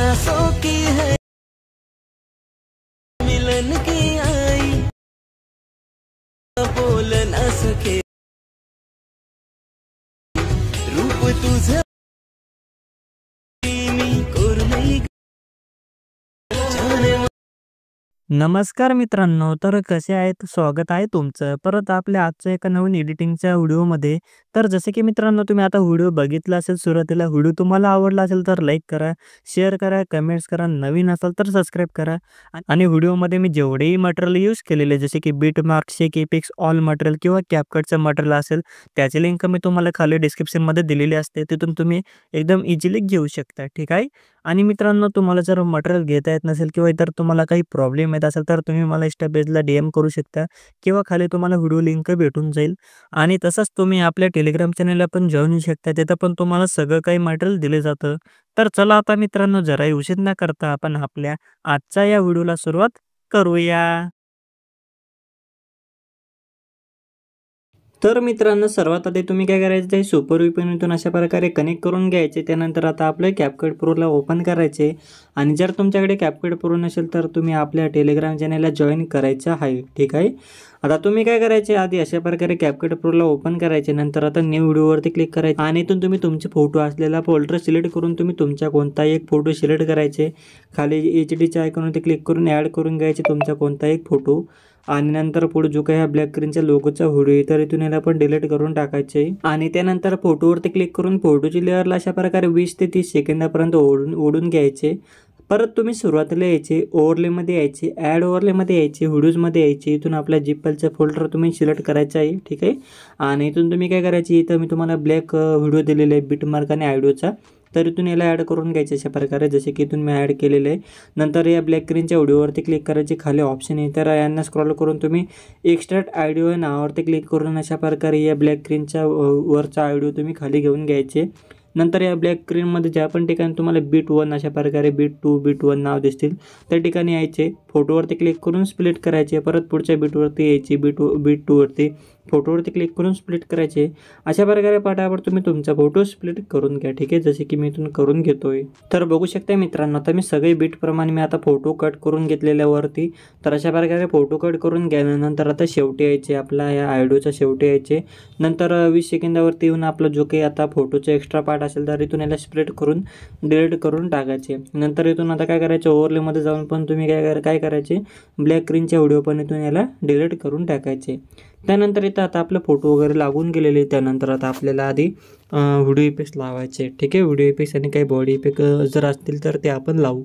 सांसों की है मिलन की आई, बोल न सके रूप तुझं मी कोरलंय जाने. नमस्कार मित्रांनो, तर कसे आहेत? स्वागत आहे तुमचं परत आपल्या आजच्या एका नवीन एडिटिंगच्या व्हिडिओमध्ये. तर जसे की मित्रांनो, तुम्ही आता व्हिडिओ बघितला असेल, सुरुवातीला व्हिडिओ तुम्हाला आवडला असेल तर लाईक करा, शेअर करा, कमेंट्स करा, नवीन असाल तर सबस्क्राईब करा. आणि व्हिडिओमध्ये मी जेवढेही मटेरियल यूज केलेले जसे की बिटमार्क, शेक इफेक्ट्स, ऑल मटेरियल किंवा कॅपकटचं मटेरियल असेल त्याची लिंक मी तुम्हाला खाली डिस्क्रिप्शनमध्ये दिलेली असते, तिथून तुम्ही एकदम इझिली घेऊ शकता. ठीक आहे. आणि मित्रांनो, तुम्हाला जर मटेरियल घेता येत नसेल किंवा इतर तुम्हाला काही प्रॉब्लेम येत असेल तर तुम्ही मला इंस्टा पेजला DM करू शकता किंवा खाली तुम्हाला व्हिडिओ लिंक भेटून जाईल. आणि तसंच तुम्ही आपल्या टेलिग्राम चॅनलला पण जॉईन होऊ शकता, तिथं पण तुम्हाला सगळं काही मटेरियल दिले जातं. तर चला आता मित्रांनो, जराही उशीर न करता आपण आपल्या आजच्या या व्हिडिओला सुरुवात करूया. तर मित्रांनो, सर्वात आधी तुम्ही काय करायचं आहे, सुपर VPN अशा प्रकारे कनेक्ट करून घ्यायचे. त्यानंतर आता आपलं CapCut Proला ओपन करायचे. आणि जर तुमच्याकडे CapCut Pro नसेल तर तुम्ही आपल्या टेलिग्राम चॅनलला जॉईन करायचं आहे. ठीक आहे. आता तुम्ही काय करायचे, आधी अशा प्रकारे CapCut Proला ओपन करायचे. नंतर आता न्यू व्हिडिओवरती क्लिक करायचे आणि इथून तुम्ही तुमचे फोटो असलेला फोल्डर सिलेक्ट करून तुम्ही तुमचा कोणताही एक फोटो सिलेक्ट करायचे. खाली HDच्या आयकॉनवरती क्लिक करून ॲड करून घ्यायचे तुमचा कोणताही एक फोटो. आणि नंतर पुढे जो काही हा ब्लॅक स्क्रीनच्या लोगोचा व्हिडिओ आहे तर इथून याला पण डिलीट करून टाकायचे. आणि त्यानंतर फोटोवरती क्लिक करून फोटोची लेअरला अशा प्रकारे 20 ते 30 सेकंदापर्यंत ओढून घ्यायचे. परत तुम्ही सुरुवातीला यायचे, ओव्हरलेमध्ये यायचे, ॲड ओव्हरलेमध्ये यायचे, व्हिडिओजमध्ये यायचे. इथून आपला झिप फाईलचा फोल्डर तुम्ही सिलेक्ट करायचा आहे. ठीक आहे. आणि इथून तुम्ही काय करायचे, इथं मी तुम्हाला ब्लॅक व्हिडिओ दिलेला आहे बिटमार्क आणि आयडिओचा, तर इथून याला ॲड करून घ्यायचे अशा प्रकारे, जसे की इथून मी ॲड केलेलं आहे. नंतर या ब्लॅक स्क्रीनच्या व्हिडिओवरती क्लिक करायचे, खाली ऑप्शन आहे तर यांना स्क्रॉल करून तुम्ही एक्स्ट्रॅक्ट ऑडिओ या नावावरती क्लिक करून अशा प्रकारे या ब्लॅक स्क्रीनच्या वरचा ऑडिओ तुम्ही खाली घेऊन घ्यायचे. नंतर या ब्लॅक स्क्रीनमध्ये ज्या पण ठिकाणी तुम्हाला बीट 1 अशा प्रकारे बीट 2 बीट 1 नाव दिसतील त्या ठिकाणी यायचे. फोटोवरती क्लिक करून स्प्लिट करायचे. परत पुढच्या बीटवरती यायची, बीट 2 वरती फोटोवरती क्लिक करून स्प्लिट करायचे. अशा प्रकारे पटापट तुम्ही तुमचा फोटो स्प्लिट करून घ्या. ठीक आहे. जसे की मी इथून करून घेतोय. तर बघू शकता मित्रांनो, आता मी सगळे बीटप्रमाणे मी आता फोटो कट करून घेतलेल्यावरती. तर अशा प्रकारे फोटो कट करून घ्याल्यानंतर आता शेवटी यायचे, आपला या आयडिओच्या शेवटी यायचे. नंतर 20 सेकंदावरती येऊन आपला जो काही आता फोटोचा एक्स्ट्रा पार्ट असेल तर इथून याला स्प्लिट करून डिलीट करून टाकायचे. नंतर इथून आता काय करायचं, ओव्हरलेमध्ये जाऊन पण तुम्ही काय करायचे, ब्लॅक स्क्रीनच्या व्हिडिओ पण इथून याला डिलीट करून टाकायचे. त्यानंतर इथं आता आपलं फोटो वगैरे लागून गेलेले. त्यानंतर आता आपल्याला आधी व्हिडिओ इफेक्ट्स लावायचे. ठीक आहे. व्हिडिओ इफेक्ट्स आणि काही बॉडी इफेक्ट जर असतील तर ते आपण लावू.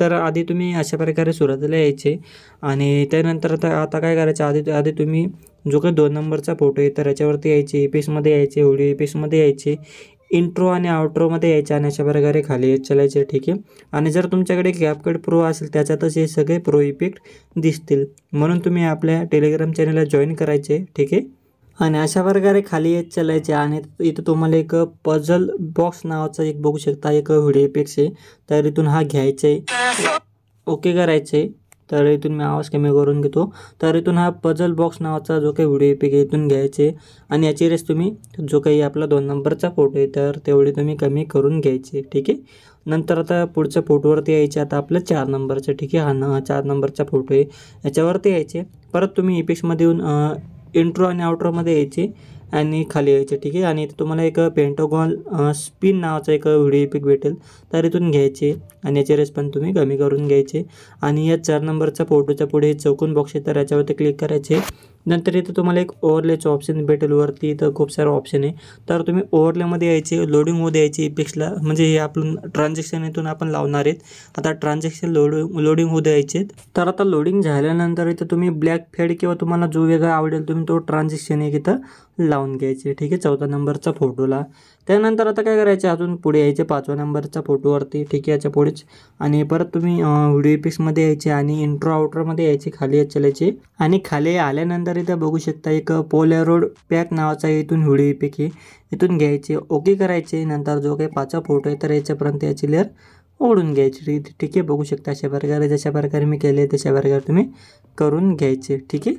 तर आधी तुम्ही अशा प्रकारे सुरुवातीला यायचे. आणि त्यानंतर आता काय करायचं, आधी तुम्ही जो काही 2 नंबरचा फोटो आहे तर याच्यावरती यायचे, इफेक्ट्समध्ये यायचे, व्हिडिओ इफेक्ट्समध्ये यायचे, इंट्रो आणि आउट्रोमध्ये यायचे आणि अशा प्रकारे खाली येत चालायचे. ठीक आहे. आणि जर तुमच्याकडे CapCut Pro असेल त्याच्यातच हे सगळे प्रो इफेक्ट दिसतील, म्हणून तुम्ही आपल्या टेलिग्राम चॅनलला जॉईन करायचे. ठीक आहे. आणि अशा प्रकारे खाली येत चालायचे. आणि इथं तुम्हाला एक पझल बॉक्स नावाचा एक बघू शकता, एक व्हिडिओ इफेक्ट्स आहे, तर इथून हा घ्यायचा आहे, ओके करायचे. तर इथून मी आवाज कमी करून घेतो. तर इथून हा पझल बॉक्स नावाचा जो काही व्हिडिओ इफेक्ट इथून घ्यायचे आणि याची रेस तुम्ही जो काही आपला 2 नंबरचा फोटो आहे तर तेवढी तुम्ही कमी करून घ्यायची. ठीक आहे. नंतर आता पुढच्या फोटोवरती यायचे. आता आपलं 4 नंबरचं, ठीक आहे, हा 4 नंबरचा फोटो आहे, याच्यावरती यायचे. परत तुम्ही इफेक्ट्समध्ये येऊन इंट्रो आणि आउट्रोमध्ये यायचे आणि खाली यायचे. ठीक आहे. आणि इथं तुम्हाला एक पेंटागॉन स्पिन नावाचा एक व्हिडिओ इफेक्ट भेटेल, तर इथून घ्यायचे आणि याचे रेस पण तुम्ही कमी करून घ्यायचे. आणि या 4 नंबरचा फोटोच्या पुढे चौकोन बॉक्स आहे तर याच्यावरती क्लिक करायचे. नंतर इथं तुम्हाला एक ओव्हरलेचं ऑप्शन भेटेल वरती, इथं खूप सारे ऑप्शन आहे, तर तुम्ही ओव्हरलेमध्ये यायचे, लोडिंग होऊ द्यायचे इफेक्ट्सला, म्हणजे हे आपण ट्रान्झॅक्शन इथून आपण लावणार आहेत. आता ट्रान्झॅक्शन लोडिंग होऊ द्यायचे. तर आता लोडिंग झाल्यानंतर इथं तुम्ही ब्लॅक फेड किंवा तुम्हाला जो वेगळा आवडेल तुम्ही तो ट्रान्झॅक्शन एक इथं लावून घ्यायचे. ठीक आहे. 4थ्या नंबरचा फोटोला. त्यानंतर आता काय करायचे, अजून पुढे यायचे 5व्या नंबरच्या फोटोवरती. ठीक आहे. याच्या पुढेच आणि परत तुम्ही व्हिडिओ इफेक्ट्समध्ये यायचे आणि इंट्रो आउट्रोमध्ये यायचे, खाली येत चालायचे. आणि खाली आल्यानंतर इथं बघू शकता एक पोलॅरोइड पॅक नावाचा इथून व्हिडिओ इफेक्ट आहे, इथून घ्यायचे, ओके करायचे. नंतर जो काही 5वा फोटो आहे तर याच्यापर्यंत याची लेअर ओढून घ्यायची. ठीक आहे. बघू शकता अशा प्रकारे, जशा प्रकारे मी केले तशा प्रकारे तुम्ही करून घ्यायचे. ठीक आहे.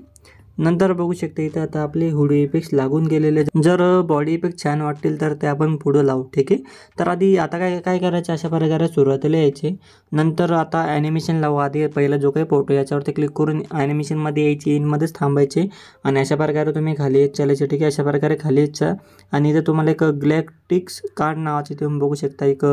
नंतर बघू शकता इथं आता आपले व्हिडिओ इफेक्ट्स लागून गेलेले. जर बॉडी इफेक्ट छान वाटतील तर ते आपण पुढं लावू. ठीक आहे. तर आधी आता काय काय करायचं, अशा प्रकारे सुरुवातीला यायचे. नंतर आता ॲनिमेशन लावू. आधी पहिला जो काही फोटो याच्यावरती क्लिक करून ॲनिमेशनमध्ये यायची, इनमध्येच थांबायचे आणि अशा प्रकारे तुम्ही खाली येत चालायचे. ठीक आहे. अशा प्रकारे खाली यायचा आणि इथं तुम्हाला एक गॅलेक्टिक्स कार्ड नावाचे तुम्ही बघू शकता एक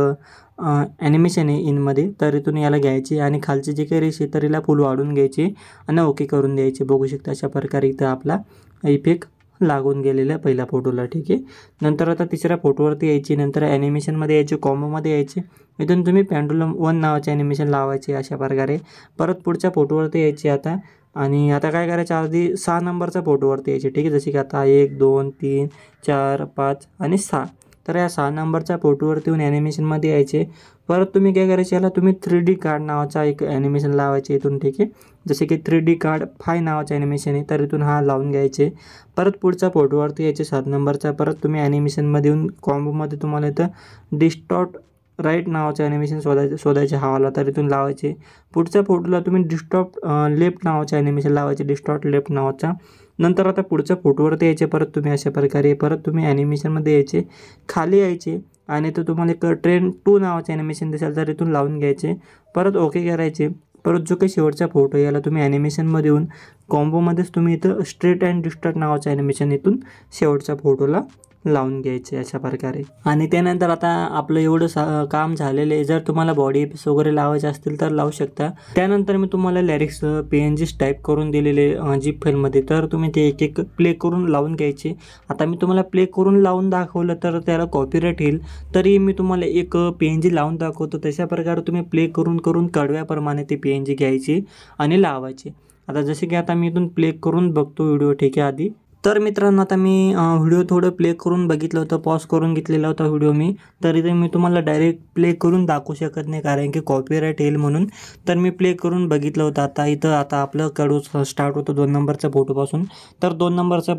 ॲनिमेशन आहे इनमध्ये. तर इथून याला घ्यायची आणि खालची जी काही रेष आहे तर हिला फुल वाढून घ्यायची आणि ओके करून द्यायचे. बघू शकता अशा प्रकारे इथं आपला इफेक्ट लागून गेलेला आहे पहिल्या फोटोला. ठीक आहे. नंतर आता तिसऱ्या फोटोवरती यायची. नंतर ॲनिमेशनमध्ये यायचे, कॉम्बोमध्ये यायचे. इथून तुम्ही पेंडुलम 1 नावाचे ॲनिमेशन लावायचे अशा प्रकारे. परत पुढच्या फोटोवरती यायचे आता आणि आता काय करायचं, आधी 6 नंबरचा फोटोवरती यायचे. ठीक आहे. जसे की आता 1 2 3 4 5 आणि 6. तर या 6 नंबरच्या फोटोवरती येऊन ॲनिमेशनमध्ये यायचे. परत तुम्ही काय करायचे, याला तुम्ही 3D कार्ड नावाचा एक ॲनिमेशन लावायचे इथून. ठीक आहे. जसे की 3D कार्ड 5 नावाचं ॲनिमेशन आहे, तर इथून हा लावून घ्यायचे. परत पुढच्या फोटोवरती यायचे 7 नंबरचा. परत तुम्ही ॲनिमेशनमध्ये येऊन कॉम्बोमध्ये तुम्हाला इथं डिस्टॉर्ट राईट नावाचं ॲनिमेशन शोधायचे हवाला, तर इथून लावायचे. पुढच्या फोटोला तुम्ही डिस्टॉर्ट लेफ्ट नावाचं ॲनिमेशन लावायचे, डिस्टॉर्ट लेफ्ट नावाचा. नंतर आता पुढच्या फोटोवरती यायचे परत तुम्ही अशा प्रकारे. परत तुम्ही ॲनिमेशनमध्ये यायचे, खाली यायचे आणि तो तुम्हाला एक ट्रेन 2 नावाचं ॲनिमेशन दिसेल तर इथून लावून घ्यायचे. परत ओके करायचे. परत जो काही शेवटचा फोटो याला तुम्ही ॲनिमेशनमध्ये येऊन कॉम्बोमध्येच तुम्ही इथं स्ट्रेट अँड डिस्टॉर्ट नावाचं ॲनिमेशन इथून शेवटच्या फोटोला लावून घ्यायचे अशा प्रकारे. आणि त्यानंतर आता आपलं एवढं काम झालेलं आहे. जर तुम्हाला बॉडी इफेक्ट्स वगैरे लावायचे असतील तर लावू शकता. त्यानंतर मी तुम्हाला लिरिक्स PNGs टाईप करून दिलेले झिप फाईलमध्ये, तर तुम्ही ते एक एक प्ले करून लावून घ्यायचे. आता मी तुम्हाला प्ले करून लावून दाखवलं तर त्याला कॉपीराईट येईल, तरी मी तुम्हाला एक PNG लावून दाखवतो. तशा प्रकारे तुम्ही प्ले करून करून कडव्याप्रमाणे ते PNG घ्यायची आणि लावायचे. आता जसे की आता मी इथून प्ले करून बघतो व्हिडिओ. ठीक आहे. आधी तर मित्रांनो आता मी व्हिडिओ थोडं प्ले करून बघितलं होतं, पॉज करून घेतलेला होता व्हिडिओ मी. तर इथे मी तुम्हाला डायरेक्ट प्ले करून दाखवू शकत नाही कारण की कॉपीराईट येईल म्हणून. तर मी प्ले करून बघितलं होतं. आता इथं आता आपलं कडू स्टार्ट होतं 2 नंबरच्या फोटोपासून. तर 2 नंबरच्या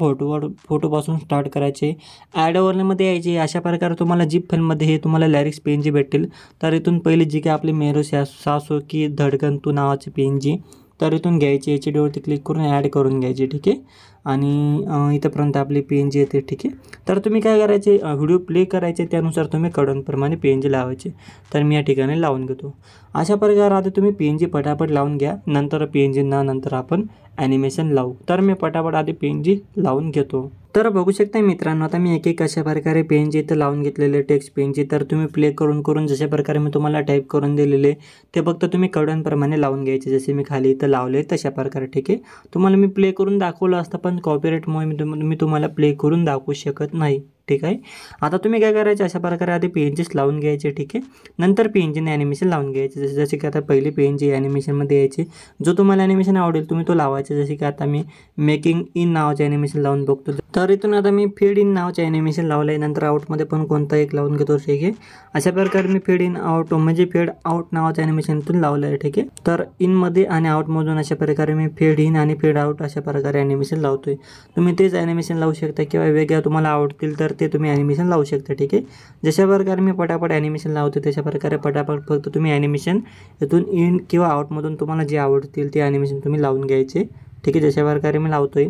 फोटोपासून स्टार्ट करायचे. ॲड ओव्हरलेमध्ये यायचे. अशा प्रकारे तुम्हाला झिप फाईलमध्ये हे तुम्हाला लिरिक्स PNG भेटतील. तर इथून पहिली जी की आपली मेरो सासो की धडकन तू नावाची PNG, तर इथून घ्यायची, HDवरती क्लिक करून ॲड करून घ्यायची. ठीक आहे. आणि इथंपर्यंत आपली PNG येते. ठीक आहे. तर तुम्ही काय करायचे, व्हिडिओ प्ले करायचे, त्यानुसार तुम्ही कडूनप्रमाणे PNG लावायचे. तर मी या ठिकाणी लावून घेतो. अशा प्रकारे आता तुम्ही PNG पटापट लावून घ्या. नंतर PNGंना नंतर आपण ॲनिमेशन लावू. तर मी पटापट आधी PNG लावून घेतो. तर बघू शकता मित्रांनो आता मी एक एक अशा प्रकारे PNG इथं लावून घेतलेले टेक्स्ट PNG. तर तुम्ही प्ले करून करून जशा प्रकारे मी तुम्हाला टाईप करून दिलेले ते फक्त तुम्ही कडूनप्रमाणे लावून घ्यायचे, जसे मी खाली इथं लावले तशा प्रकारे. ठीक आहे. तुम्हाला मी प्ले करून दाखवलं असतं पण कॉपीराईटमुळे मी तुम्हाला प्ले करून दाखवू शकत नाही. ठीक आहे. आता तुम्ही काय करायचे, अशा प्रकारे आधी PNGs लावून घ्यायचे. ठीक आहे. नंतर PNGने ॲनिमेशन लावून घ्यायचे. जसे की आता पहिली PNG ॲनिमेशनमध्ये यायची. जो तुम्हाला ॲनिमेशन आवडेल तुम्ही तो लावायचा. जसे की आता मी मेकिंग इन नावाचे ॲनिमेशन लावून बघतो. तर इथून आता मी फेड इन नावाचे ॲनिमेशन लावलं आहे. नंतर आउटमध्ये पण कोणता एक लावून घेतो. ठीक आहे. अशा प्रकारे मी फेड इन आउट म्हणजे फेड आउट नावाचं ॲनिमेशन इथून लावलं आहे. ठीक आहे. तर इनमध्ये आणि आउटमधून अशा प्रकारे मी फेड इन आणि फेड आउट अशा प्रकारे ॲनिमेशन लावतोय. तुम्ही तेच ॲनिमेशन लावू शकता किंवा वेगळ्या तुम्हाला आवडतील तर ते तुम्ही ॲनिमेशन लावू शकता. ठीक आहे. जशा प्रकारे मी पटापट ॲनिमेशन लावतो तशा प्रकारे पटापट फक्त तुम्ही ॲनिमेशन इथून इन किंवा आउटमधून तुम्हाला जे आवडतील ते ॲनिमेशन तुम्ही लावून घ्यायचे. ठीक आहे. जशा प्रकारे मी लावतोय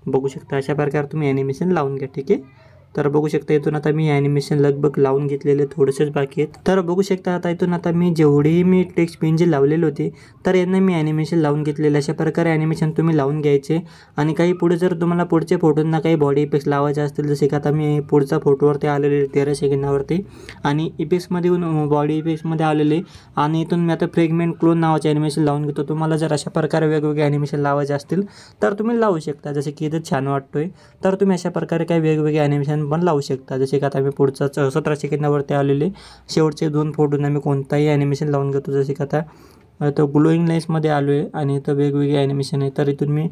बघू शकता अशा प्रकारे तुम्ही ॲनिमेशन लावून घ्या. ठीक आहे. तर बघू शकता इथून आता मी ॲनिमेशन लगभग लावून घेतलेले, थोडेसेच बाकी आहेत. तर बघू शकता आता इथून आता मी जेवढेही मी टेक्स्ट PNG लावलेले होते तर यांना मी ॲनिमेशन लावून घेतलेले. अशा प्रकारे ॲनिमेशन तुम्ही लावून घ्यायचे. आणि काही पुढे जर तुम्हाला पुढच्या फोटोंना काही बॉडी इफेक्ट्स लावायचे असतील, जसे की आता मी पुढच्या फोटोवरती आलेले 13 सेकंदावरती आणि इफेक्ट्समध्ये येऊन बॉडी इफेक्ट्समध्ये आलेले आणि इथून मी आता फ्रेगमेंट क्लोन नावाचे ॲनिमेशन लावून घेतो. तुम्हाला जर अशा प्रकारे वेगवेगळे ॲनिमेशन लावायचे असतील तर तुम्ही लावू शकता. जसे की इथं छान वाटतोय तर तुम्ही अशा प्रकारे काही वेगवेगळे ॲनिमेशन पण लावू शकता. जसे की आता मी पुढचा 17 सेकंदावरती आलेले शेवटचे 2 फोटोंना मी कोणताही ॲनिमेशन लावून घेतो. जसे की आता तो ग्लोईंग लेन्समध्ये आलो आहे आणि इथं वेगवेगळे ॲनिमेशन आहे. तर इथून मी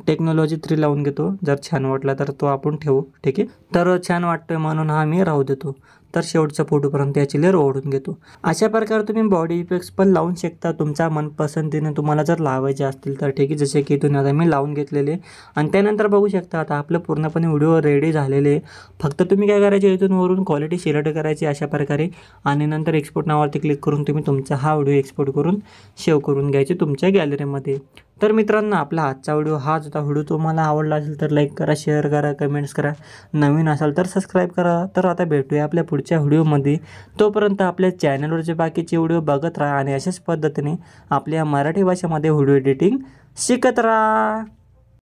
टेक्नॉलॉजी 3 लावून घेतो. जर छान वाटला तर तो आपण ठेवू. ठीक आहे. तर छान वाटतोय म्हणून हा मी राहू देतो. तर शेवटच्या फोटोपर्यंत याची लेअर ओढून घेतो. अशा प्रकारे तुम्ही बॉडी इफेक्ट्स पण लावून शकता तुमच्या मनपसंतीने तुम्हाला जर लावायचे असतील तर. ठीक आहे, जसे की इथून आता मी लावून घेतलेले आणि त्यानंतर बघू शकता आता आपलं पूर्णपणे व्हिडिओ रेडी झालेले. फक्त तुम्ही काय करायचे, इथून वरून क्वालिटी सिलेक्ट करायची अशा प्रकारे आणि नंतर एक्सपोर्ट नावावरती क्लिक करून तुम्ही तुमचा हा व्हिडिओ एक्सपोर्ट करून सेव्ह करून घ्यायचे तुमच्या गॅलरीमध्ये. तर मित्रांनो, आपला आजचा व्हिडिओ हाच होता. व्हिडिओ तुम्हाला आवडला असेल तर लाईक करा, शेअर करा, कमेंट्स करा. नवीन असाल तर सबस्क्राईब करा. तर आता भेटूया आपल्या पुढच्या व्हिडिओमध्ये. तोपर्यंत आपल्या चॅनलवरचे बाकीचे व्हिडिओ बघत राहा आणि अशाच पद्धतीने आपल्या मराठी भाषेमध्ये व्हिडिओ एडिटिंग शिकत राहा.